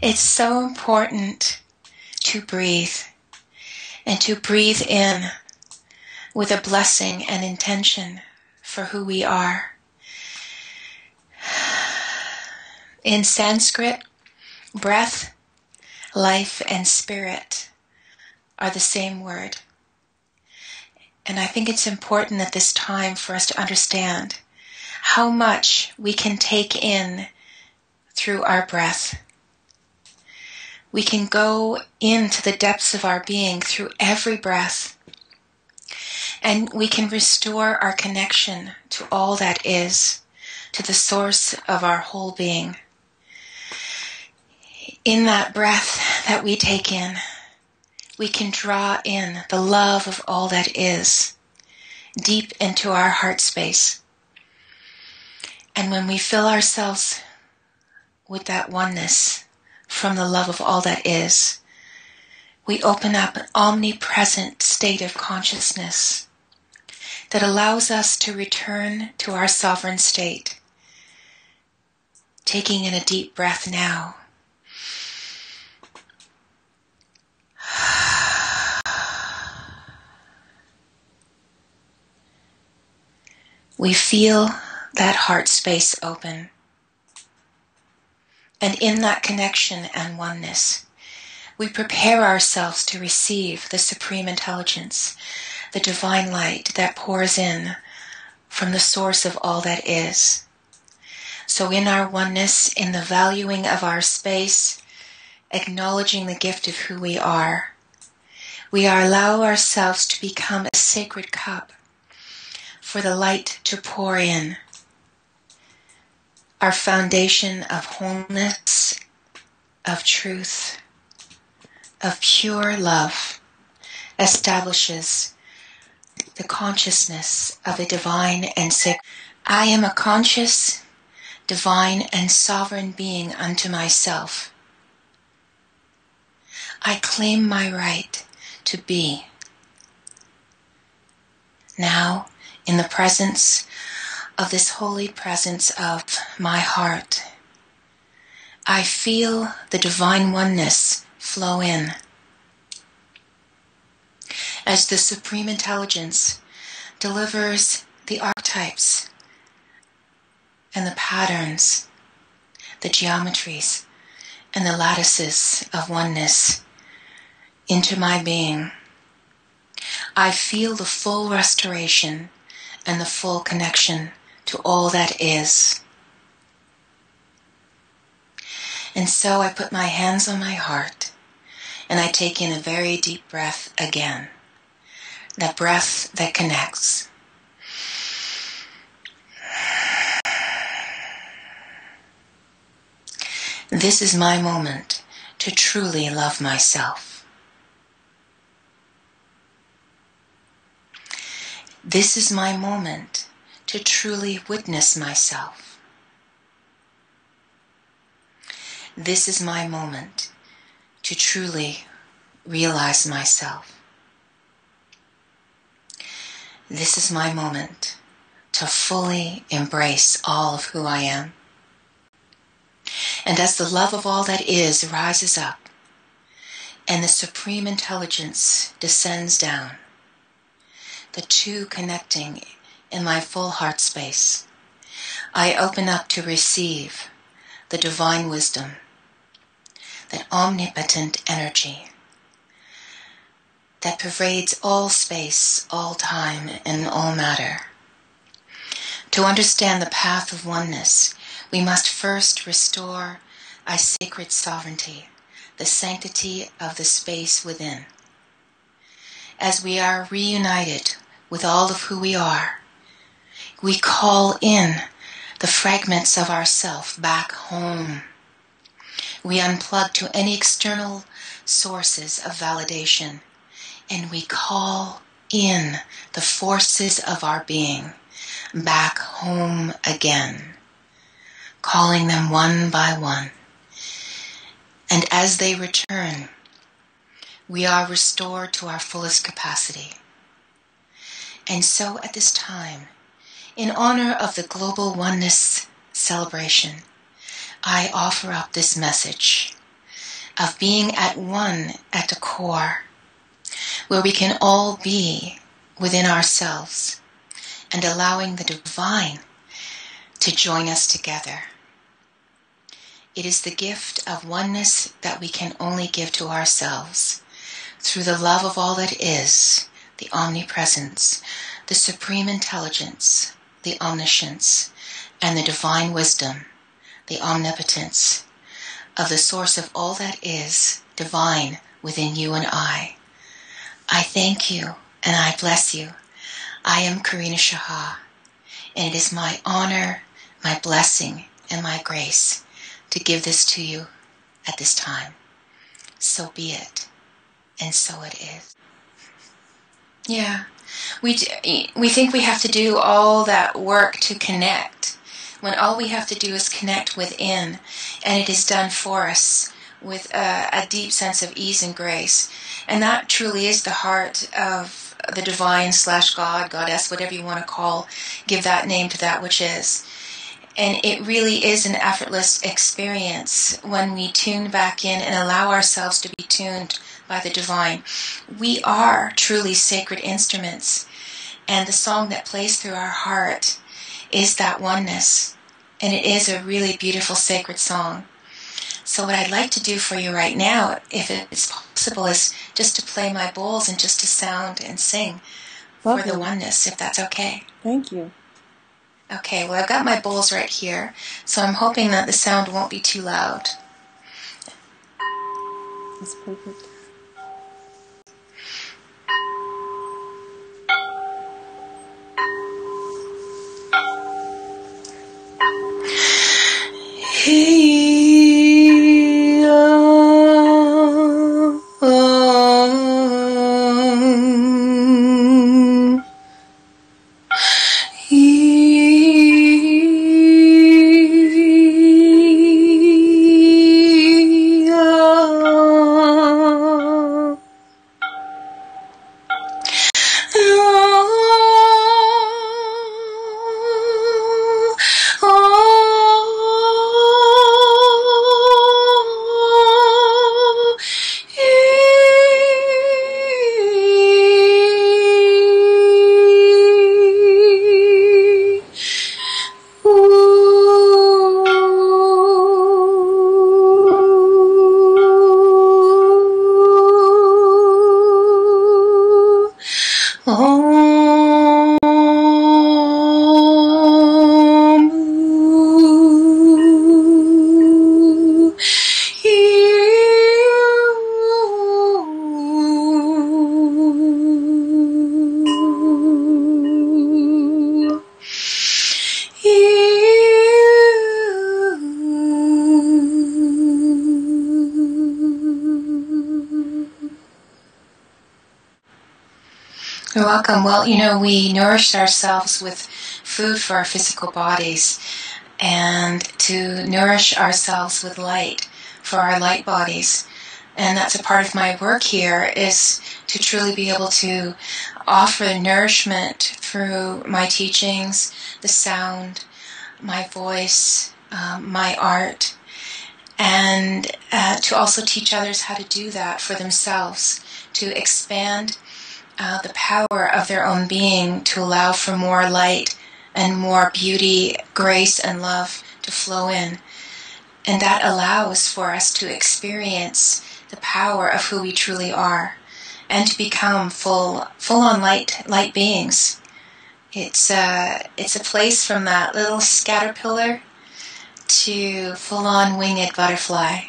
It's so important to breathe, and to breathe in with a blessing and intention for who we are. In Sanskrit, breath, life, and spirit are the same word. And I think it's important at this time for us to understand how much we can take in through our breath. We can go into the depths of our being through every breath, and we can restore our connection to all that is, to the source of our whole being. In that breath that we take in, we can draw in the love of all that is deep into our heart space. And when we fill ourselves with that oneness from the love of all that is, we open up an omnipresent state of consciousness that allows us to return to our sovereign state. Taking in a deep breath now. We feel that heart space open. And in that connection and oneness, we prepare ourselves to receive the Supreme Intelligence, the divine light that pours in from the source of all that is. So in our oneness, in the valuing of our space, acknowledging the gift of who we are allow ourselves to become a sacred cup for the light to pour in. Our foundation of wholeness, of truth, of pure love establishes the consciousness of a divine and sacred. I am a conscious, divine, and sovereign being unto myself. I claim my right to be. Now, in the presence of this holy presence of my heart, I feel the divine oneness flow in. As the Supreme Intelligence delivers the archetypes and the patterns, the geometries, and the lattices of oneness into my being, I feel the full restoration and the full connection to all that is. And so I put my hands on my heart and I take in a very deep breath again. That breath that connects. This is my moment to truly love myself. This is my moment to truly witness myself. This is my moment to truly realize myself. This is my moment to fully embrace all of who I am. And as the love of all that is rises up and the Supreme Intelligence descends down, the two connecting in my full heart space, I open up to receive the divine wisdom, that omnipotent energy that pervades all space, all time, and all matter. To understand the path of oneness, we must first restore our sacred sovereignty, the sanctity of the space within. As we are reunited with all of who we are, we call in the fragments of ourself back home. We unplug to any external sources of validation, and we call in the forces of our being back home again, calling them one by one. And as they return, we are restored to our fullest capacity. And so at this time, in honor of the Global Oneness celebration, I offer up this message of being at one at the core, where we can all be within ourselves and allowing the divine to join us together. It is the gift of oneness that we can only give to ourselves through the love of all that is, the omnipresence, the supreme intelligence, the omniscience, and the divine wisdom, the omnipotence, of the source of all that is divine within you and I. I thank you and I bless you. I am karynashha, and it is my honor, my blessing, and my grace to give this to you at this time. So be it, and so it is. Yeah, we think we have to do all that work to connect, when all we have to do is connect within, and it is done for us with a deep sense of ease and grace. And that truly is the heart of the divine / God, goddess, whatever you want to give that name to that which is. And it really is an effortless experience when we tune back in and allow ourselves to be tuned by the divine. We are truly sacred instruments, and the song that plays through our heart is that oneness, and it is a really beautiful sacred song. So what I'd like to do for you right now, if it's possible, is just to play my bowls and just to sound and sing for the oneness, if that's okay. Thank you. Okay, well, I've got my bowls right here, so I'm hoping that the sound won't be too loud. That's perfect. You're welcome. Well, we nourish ourselves with food for our physical bodies, and to nourish ourselves with light for our light bodies. And that's a part of my work here, is to truly be able to offer nourishment through my teachings, the sound, my voice, my art, and to also teach others how to do that for themselves, to expand the power of their own being, to allow for more light and more beauty, grace, and love to flow in. And that allows for us to experience the power of who we truly are, and to become full-on light beings. It's a place from that little caterpillar to full-on winged butterfly.